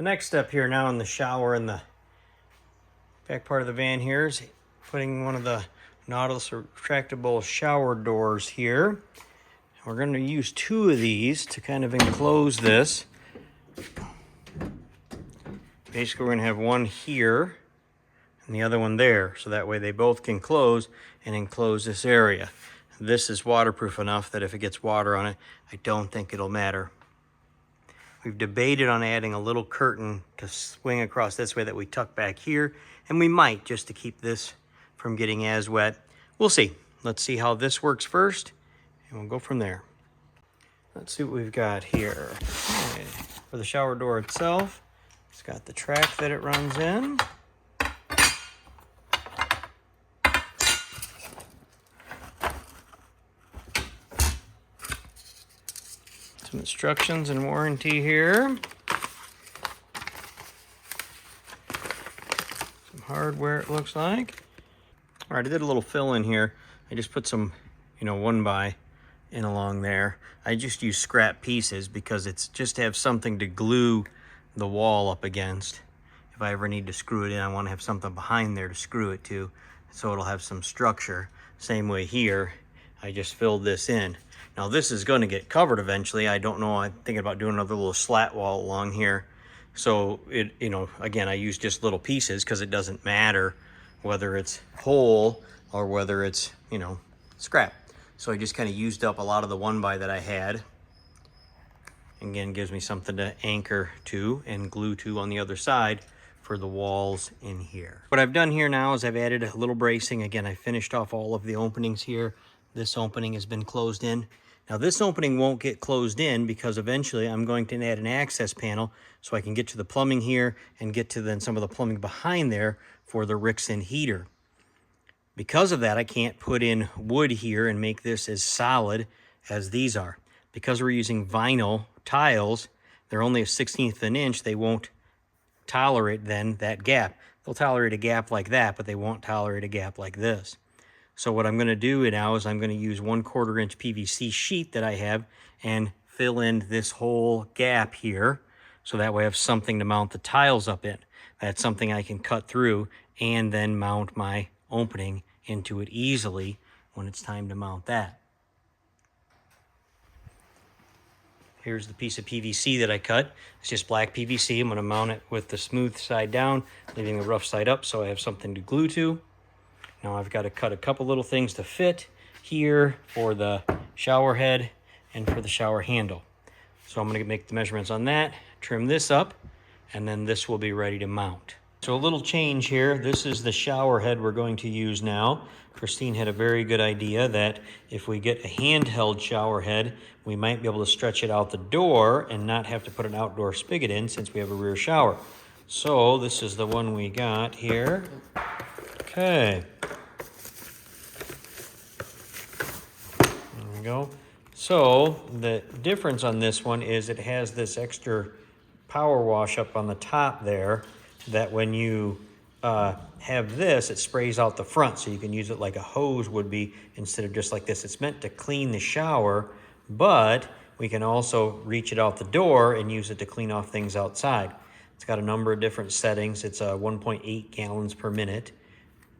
The next step here now in the shower in the back part of the van here is putting one of the Nautilus retractable shower doors here. We're going to use two of these to kind of enclose this. Basically, we're going to have one here and the other one there, so that way they both can close and enclose this area. This is waterproof enough that if it gets water on it, I don't think it'll matter. We've debated on adding a little curtain to swing across this way that we tuck back here, and we might just to keep this from getting as wet. We'll see. Let's see how this works first, and we'll go from there. Let's see what we've got here. Okay. For the shower door itself, it's got the track that it runs in. Some instructions and warranty here. Some hardware it looks like. All right, I did a little fill in here. I just put some, 1x in along there. I just use scrap pieces because it's just to have something to glue the wall up against. If I ever need to screw it in, I want to have something behind there to screw it to, so it'll have some structure. Same way here, I just filled this in. Now this is going to get covered eventually. I don't know, I'm thinking about doing another little slat wall along here. So it, again, I use just little pieces because it doesn't matter whether it's whole or whether it's, scrap. So I just kind of used up a lot of the 1x that I had. Again, gives me something to anchor to and glue to on the other side for the walls in here. What I've done here now is I've added a little bracing. Again, I finished off all of the openings here. This opening has been closed in. Now this opening won't get closed in because eventually I'm going to add an access panel so I can get to the plumbing here and get to then some of the plumbing behind there for the Rixson heater. Because of that, I can't put in wood here and make this as solid as these are. Because we're using vinyl tiles, they're only a 1/16 of an inch, they won't tolerate then that gap. They'll tolerate a gap like that, but they won't tolerate a gap like this. So what I'm going to do now is I'm going to use 1/4 inch PVC sheet that I have and fill in this whole gap here. So that way I have something to mount the tiles up in. That's something I can cut through and then mount my opening into it easily when it's time to mount that. Here's the piece of PVC that I cut. It's just black PVC. I'm going to mount it with the smooth side down, leaving the rough side up so I have something to glue to. Now I've got to cut a couple little things to fit here for the shower head and for the shower handle. So I'm going to make the measurements on that, trim this up, and then this will be ready to mount. So a little change here. This is the shower head we're going to use now. Christine had a very good idea that if we get a handheld shower head, we might be able to stretch it out the door and not have to put an outdoor spigot in since we have a rear shower. So this is the one we got here. Okay. There we go. So the difference on this one is it has this extra power wash up on the top there that when you have this, it sprays out the front, so you can use it like a hose would be instead of just like this. It's meant to clean the shower, but we can also reach it out the door and use it to clean off things outside. It's got a number of different settings. It's 1.8 gallons per minute.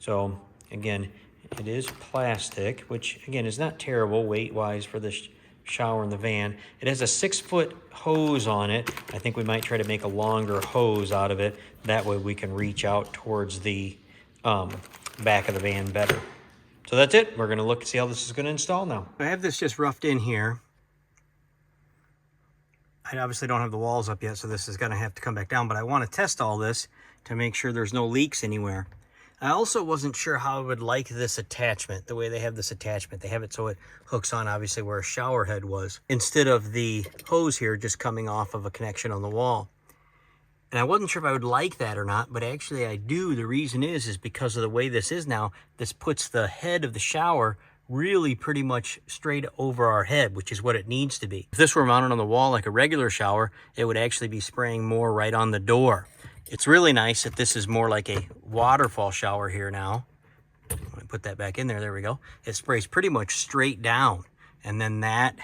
So again, it is plastic, which again is not terrible weight-wise for this shower in the van. It has a 6-foot hose on it. I think we might try to make a longer hose out of it. That way we can reach out towards the back of the van better. So that's it. We're going to look and see how this is going to install now. I have this just roughed in here. I obviously don't have the walls up yet, so this is going to have to come back down, but I want to test all this to make sure there's no leaks anywhere. I also wasn't sure how I would like this attachment, the way they have this attachment. They have it so it hooks on obviously where a shower head was, instead of the hose here just coming off of a connection on the wall. And I wasn't sure if I would like that or not, but actually I do. The reason is because of the way this is now, this puts the head of the shower really pretty much straight over our head, which is what it needs to be. If this were mounted on the wall like a regular shower, it would actually be spraying more right on the door. It's really nice that this is more like a waterfall shower here now. I'm going to put that back in there. There we go. It sprays pretty much straight down. And then that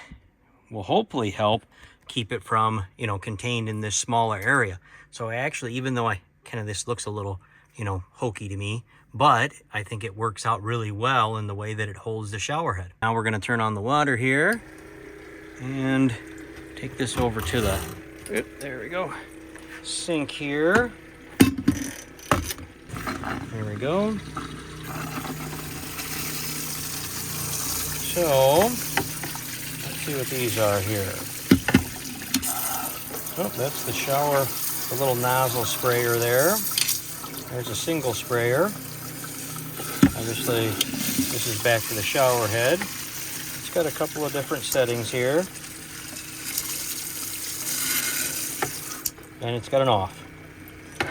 will hopefully help keep it from, you know, contained in this smaller area. So I actually, even though this looks a little, you know, hokey to me, but I think it works out really well in the way that it holds the shower head. Now we're gonna turn on the water here and take this over to the, there we go, sink here. There we go. So, let's see what these are here. Oh, that's the shower, the little nozzle sprayer there. There's a single sprayer. Obviously, this is back to the shower head. It's got a couple of different settings here. And it's got an off.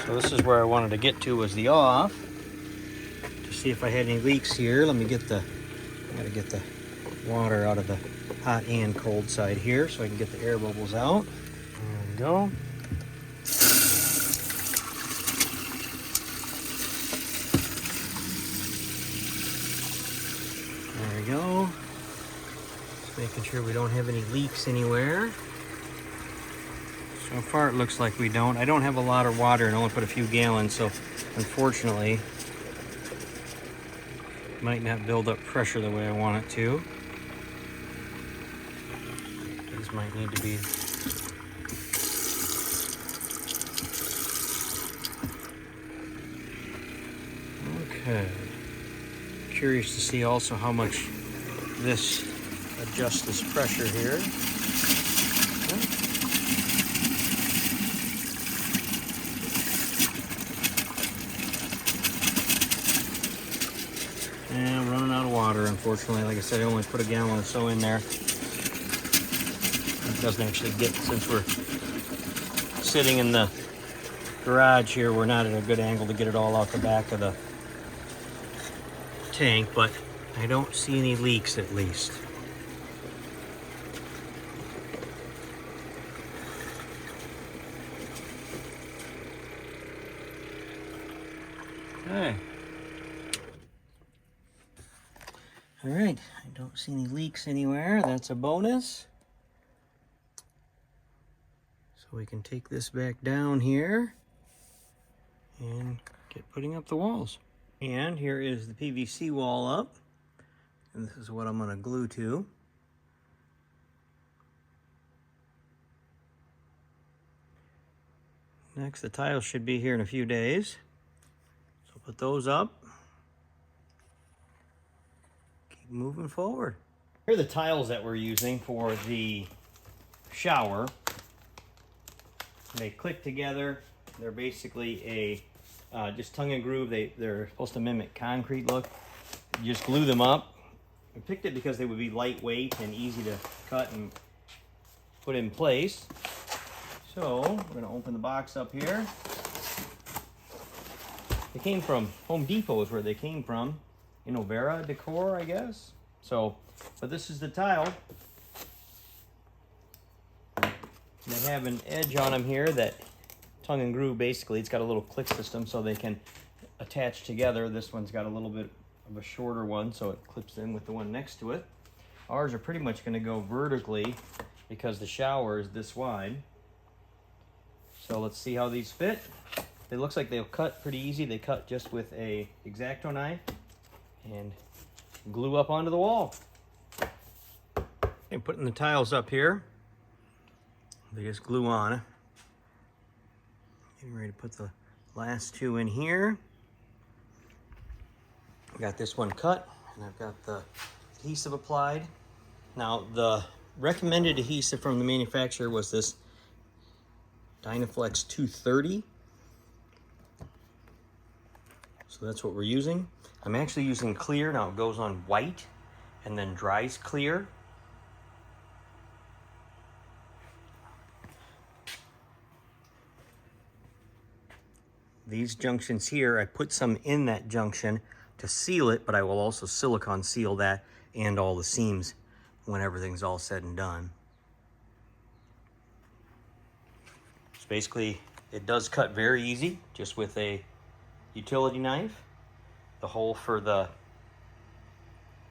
So this is where I wanted to get to, was the off. To see if I had any leaks here. Let me get the, I gotta get the water out of the hot and cold side here so I can get the air bubbles out. There we go. There we go. Just making sure we don't have any leaks anywhere. So far it looks like we don't. I don't have a lot of water and only put a few gallons, so unfortunately it might not build up pressure the way I want it to. These might need to be okay. Curious to see also how much this adjusts this pressure here. And I'm running out of water, unfortunately. Like I said, I only put a gallon or so in there. It doesn't actually get, since we're sitting in the garage here, we're not at a good angle to get it all out the back of the tank, but I don't see any leaks at least. Okay. All right, I don't see any leaks anywhere. That's a bonus. So we can take this back down here and get putting up the walls. And here is the PVC wall up. And this is what I'm gonna glue to. Next, the tiles should be here in a few days. So put those up. Keep moving forward. Here are the tiles that we're using for the shower. They click together. They're basically a just tongue and groove. They're supposed to mimic concrete look. You just glue them up. I picked it because they would be lightweight and easy to cut and put in place. So we're gonna open the box up here. They came from Home Depot is where they came from. Innovera Decor, I guess. So, but this is the tile. They have an edge on them here that tongue and groove, basically. It's got a little click system so they can attach together. This one's got a little bit of a shorter one, so it clips in with the one next to it. Ours are pretty much gonna go vertically because the shower is this wide. So let's see how these fit. It looks like they'll cut pretty easy. They cut just with a X-Acto knife and glue up onto the wall. And putting the tiles up here. They just glue on. Getting ready to put the last two in here. I got this one cut and I've got the adhesive applied. Now the recommended adhesive from the manufacturer was this Dynaflex 230. So that's what we're using. I'm actually using clear. Now it goes on white and then dries clear. These junctions here, I put some in that junction to seal it, but I will also silicone seal that and all the seams when everything's all said and done. So basically, it does cut very easy, just with a utility knife. The hole for the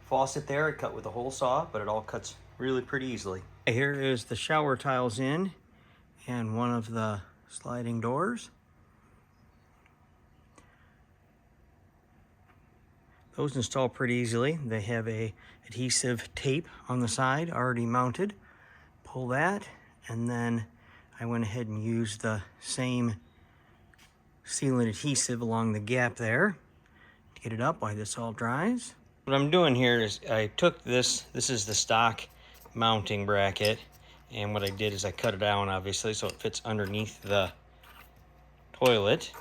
faucet there, I cut with a hole saw, but it all cuts really pretty easily. Here is the shower tiles in and one of the sliding doors. Those install pretty easily. They have a adhesive tape on the side already mounted. Pull that, and then I went ahead and used the same sealant adhesive along the gap there to get it up while this all dries. What I'm doing here is I took this is the stock mounting bracket, and what I did is I cut it down, obviously, so it fits underneath the toilet.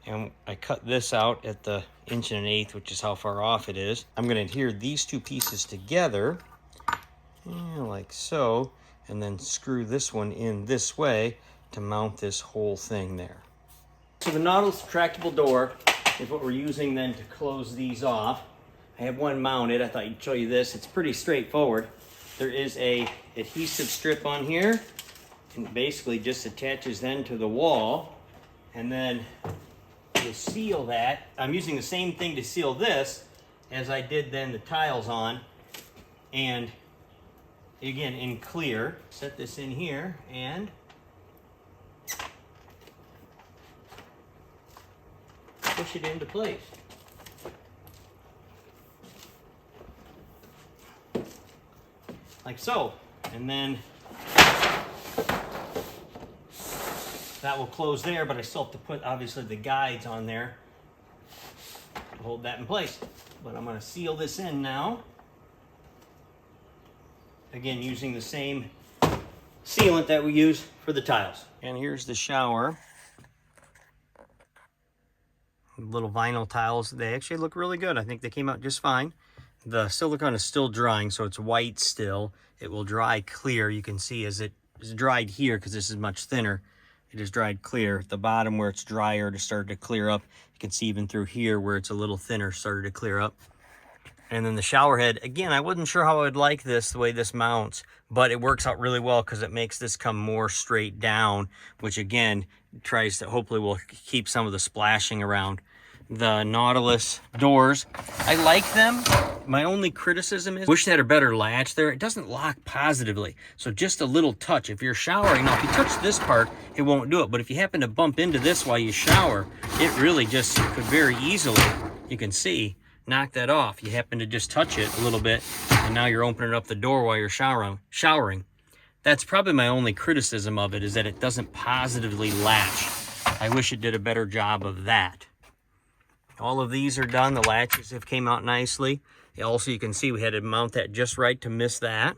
And I cut this out at the 1.1 inches, which is how far off it is. I'm going to adhere these two pieces together, like so, and then screw this one in this way to mount this whole thing there. So the Nautilus retractable door is what we're using then to close these off. I have one mounted. I thought I'd show you this. It's pretty straightforward. There is a adhesive strip on here, and basically just attaches then to the wall, and then to seal that, I'm using the same thing to seal this as I did then the tiles on, and again in clear. Set this in here and push it into place. Like so, and then that will close there, but I still have to put, obviously, the guides on there to hold that in place. But I'm going to seal this in now. Again, using the same sealant that we use for the tiles. And here's the shower. Little vinyl tiles. They actually look really good. I think they came out just fine. The silicone is still drying, so it's white still. It will dry clear. You can see as it is dried here, because this is much thinner, it is dried clear. At the bottom where it's drier, it started to clear up. You can see even through here where it's a little thinner, started to clear up. And then the shower head, again, I wasn't sure how I would like this, the way this mounts, but it works out really well because it makes this come more straight down, which again, tries to, hopefully will keep some of the splashing around. The Nautilus doors, I like them. My only criticism is, wish they had a better latch there. It doesn't lock positively. So just a little touch. If you're showering, now if you touch this part, it won't do it. But if you happen to bump into this while you shower, it really just could very easily, you can see, knock that off. You happen to just touch it a little bit, and now you're opening up the door while you're showering. That's probably my only criticism of it, is that it doesn't positively latch. I wish it did a better job of that. All of these are done. The latches have came out nicely. Also, you can see we had to mount that just right to miss that.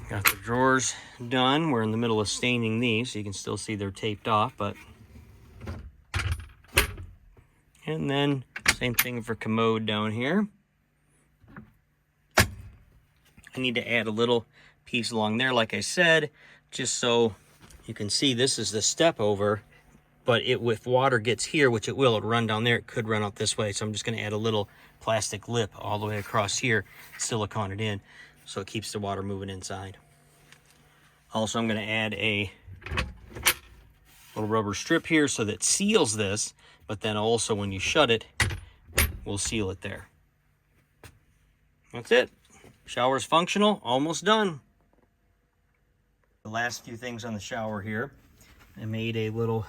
Got the drawers done. We're in the middle of staining these, so you can still see they're taped off, but... And then, same thing for commode down here. I need to add a little piece along there, like I said, just so you can see this is the step over. But if water gets here, which it will, it'll run down there. It could run out this way. So I'm just going to add a little plastic lip all the way across here, silicone it in, so it keeps the water moving inside. Also, I'm going to add a little rubber strip here so that seals this, but then also when you shut it, we'll seal it there. That's it. Shower's functional, almost done. The last few things on the shower here, I made a little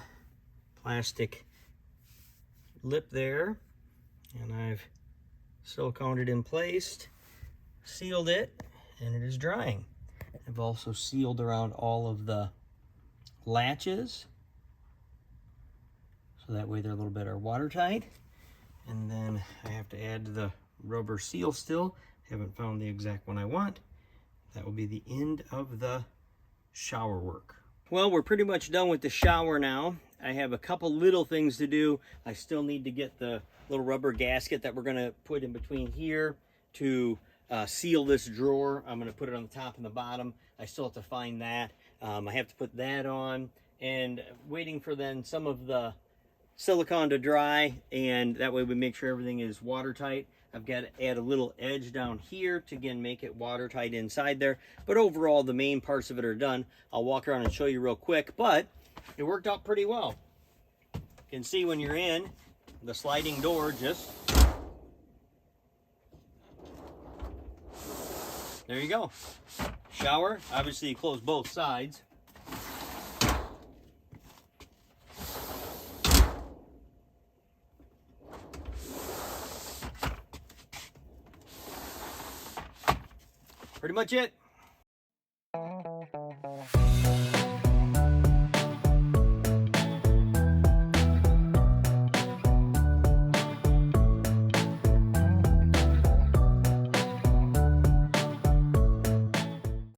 plastic lip there, and I've siliconed it in place, sealed it, and it is drying. I've also sealed around all of the latches, so that way they're a little better watertight. And then I have to add the rubber seal still. Haven't found the exact one I want. That will be the end of the shower work. Well, we're pretty much done with the shower now. I have a couple little things to do. I still need to get the little rubber gasket that we're going to put in between here to seal this drawer. I'm going to put it on the top and the bottom. I still have to find that. I have to put that on, and waiting for then some of the silicone to dry, and that way we make sure everything is watertight. I've got to add a little edge down here to again make it watertight inside there. But overall, the main parts of it are done. I'll walk around and show you real quick, but it worked out pretty well. You can see when you're in, the sliding door just there you go. Shower, obviously you close both sides. Pretty much it.